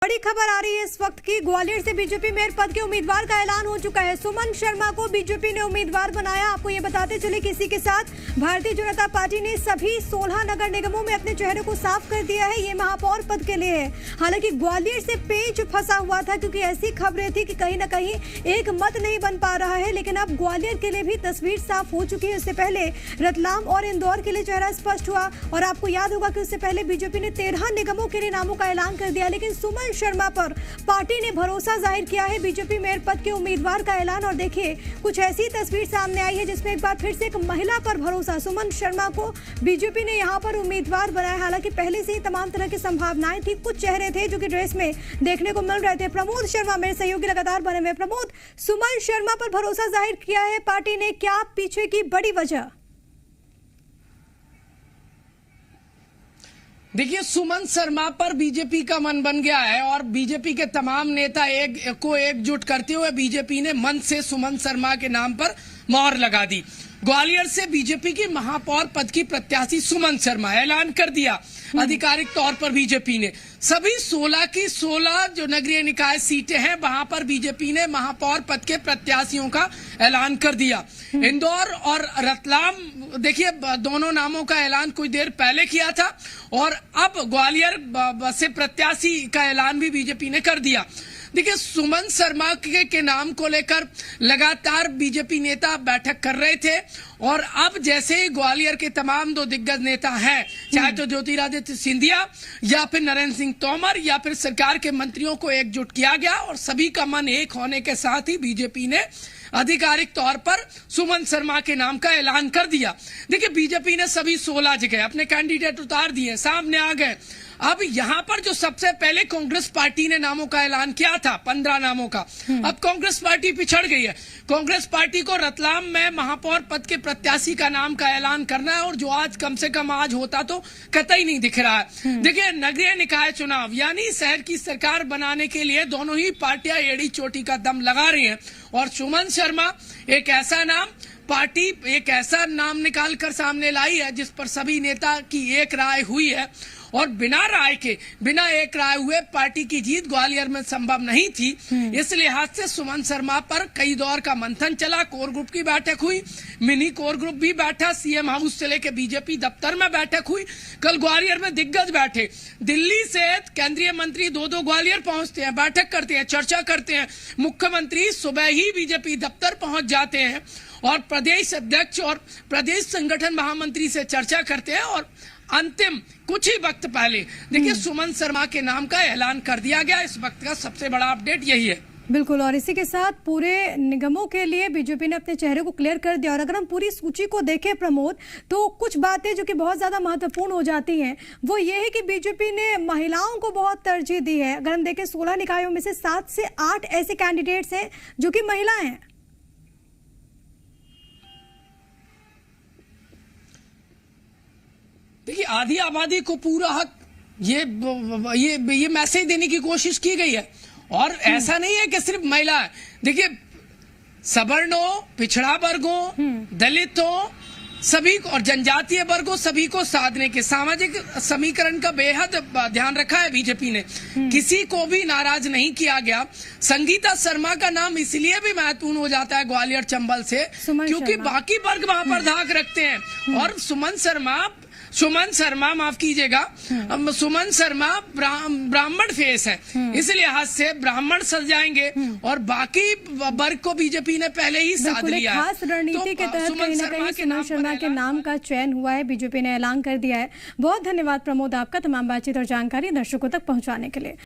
बड़ी खबर आ रही है इस वक्त की। ग्वालियर से बीजेपी मेयर पद के उम्मीदवार का ऐलान हो चुका है। सुमन शर्मा को बीजेपी ने उम्मीदवार बनाया। आपको ये बताते चले कि इसी के साथ भारतीय जनता पार्टी ने सभी 16 नगर निगमों में अपने चेहरे को साफ कर दिया है। ये महापौर पद के लिए है। हालांकि ग्वालियर से पेच फंसा हुआ था क्योंकि ऐसी खबरें थी कि कहीं ना कहीं एक मत नहीं बन पा रहा है, लेकिन अब ग्वालियर के लिए भी तस्वीर साफ हो चुकी है। इससे पहले रतलाम और इंदौर के लिए चेहरा स्पष्ट हुआ और आपको याद होगा कि उससे पहले बीजेपी ने 13 निगमों के लिए नामों का ऐलान कर दिया, लेकिन सुमन शर्मा पर पार्टी ने भरोसा जाहिर किया है। बीजेपी मेयर पद के उम्मीदवार का ऐलान और देखिए कुछ ऐसी तस्वीर सामने आई है जिसमें एक बार फिर से एक महिला पर भरोसा। सुमन शर्मा को बीजेपी ने यहां पर उम्मीदवार बनाया। हालांकि पहले से ही तमाम तरह की संभावनाएं थी। कुछ चेहरे थे जो कि ड्रेस में देखने को मिल रहे थे। प्रमोद शर्मा मेरे सहयोगी लगातार बने हुए। प्रमोद, सुमन शर्मा पर भरोसा जाहिर किया है पार्टी ने, क्या पीछे की बड़ी वजह? देखिए, सुमन शर्मा पर बीजेपी का मन बन गया है और बीजेपी के तमाम नेता एकजुट करते हुए बीजेपी ने मन से सुमन शर्मा के नाम पर मोहर लगा दी। ग्वालियर से बीजेपी की महापौर पद की प्रत्याशी सुमन शर्मा ऐलान कर दिया आधिकारिक तौर पर। बीजेपी ने सभी 16 की 16 जो नगरीय निकाय सीटें हैं वहां पर बीजेपी ने महापौर पद के प्रत्याशियों का ऐलान कर दिया। इंदौर और रतलाम, देखिए दोनों नामों का ऐलान कुछ देर पहले किया था और अब ग्वालियर से प्रत्याशी का ऐलान भी बीजेपी ने कर दिया। देखिए, सुमन शर्मा के नाम को लेकर लगातार बीजेपी नेता बैठक कर रहे थे और अब जैसे ही ग्वालियर के तमाम दो दिग्गज नेता हैं, चाहे तो ज्योतिरादित्य सिंधिया या फिर नरेंद्र सिंह तोमर या फिर सरकार के मंत्रियों को एकजुट किया गया और सभी का मन एक होने के साथ ही बीजेपी ने आधिकारिक तौर पर सुमन शर्मा के नाम का ऐलान कर दिया। देखिए, बीजेपी ने सभी 16 जगह अपने कैंडिडेट उतार दिए, सामने आ गए। अब यहां पर जो सबसे पहले कांग्रेस पार्टी ने नामों का ऐलान किया था 15 नामों का, अब कांग्रेस पार्टी पिछड़ गई है। कांग्रेस पार्टी को रतलाम में महापौर पद के प्रत्याशी का नाम का ऐलान करना है और जो आज कम से कम आज होता तो कतई नहीं दिख रहा है। देखिए, नगरीय निकाय चुनाव यानी शहर की सरकार बनाने के लिए दोनों ही पार्टियां एड़ी चोटी का दम लगा रही हैं और सुमन शर्मा एक ऐसा नाम निकाल कर सामने लाई है जिस पर सभी नेता की एक राय हुई है और बिना एक राय हुए पार्टी की जीत ग्वालियर में संभव नहीं थी। इस लिहाज से सुमन शर्मा पर कई दौर का मंथन चला। कोर ग्रुप की बैठक हुई, मिनी कोर ग्रुप भी बैठा, सीएम हाउस से लेकर बीजेपी दफ्तर में बैठक हुई। कल ग्वालियर में दिग्गज बैठे, दिल्ली से केंद्रीय मंत्री दो ग्वालियर पहुंचते हैं, बैठक करते हैं, चर्चा करते हैं। मुख्यमंत्री सुबह ही बीजेपी दफ्तर पहुंच जाते हैं और प्रदेश अध्यक्ष और प्रदेश संगठन महामंत्री से चर्चा करते हैं और अंतिम कुछ ही वक्त पहले देखिए सुमन शर्मा के नाम का ऐलान कर दिया गया। इस वक्त का सबसे बड़ा अपडेट यही है। बिल्कुल, और इसी के साथ पूरे निगमों के लिए बीजेपी ने अपने चेहरे को क्लियर कर दिया। और अगर हम पूरी सूची को देखें प्रमोद, तो कुछ बातें जो कि बहुत ज्यादा महत्वपूर्ण हो जाती हैं वो ये है कि बीजेपी ने महिलाओं को बहुत तरजीह दी है। अगर हम देखें 16 निकायों में से 7 से 8 ऐसे कैंडिडेट्स हैं जो कि महिलाएं हैं। देखिए, आधी आबादी को पूरा हक ये मैसेज देने की कोशिश की गई है और ऐसा नहीं है कि सिर्फ महिला है। देखिए, सवर्णों, पिछड़ा वर्गों, दलितों सभी को और जनजातीय वर्गों सभी को साधने के सामाजिक समीकरण का बेहद ध्यान रखा है बीजेपी ने। किसी को भी नाराज नहीं किया गया। संगीता शर्मा का नाम इसलिए भी महत्वपूर्ण हो जाता है ग्वालियर चंबल से क्योंकि बाकी वर्ग वहां पर धाक रखते हैं और सुमन शर्मा माफ कीजिएगा, सुमन शर्मा ब्राह्मण फेस है, इस लिहाज से ब्राह्मण सज जाएंगे और बाकी वर्ग को बीजेपी ने पहले ही साध लिया है। खास रणनीति के तहत कहीं ना कहीं सुमन शर्मा के नाम का चयन हुआ है, बीजेपी ने ऐलान कर दिया है। बहुत धन्यवाद प्रमोद आपका तमाम बातचीत और जानकारी दर्शकों तक पहुंचाने के लिए।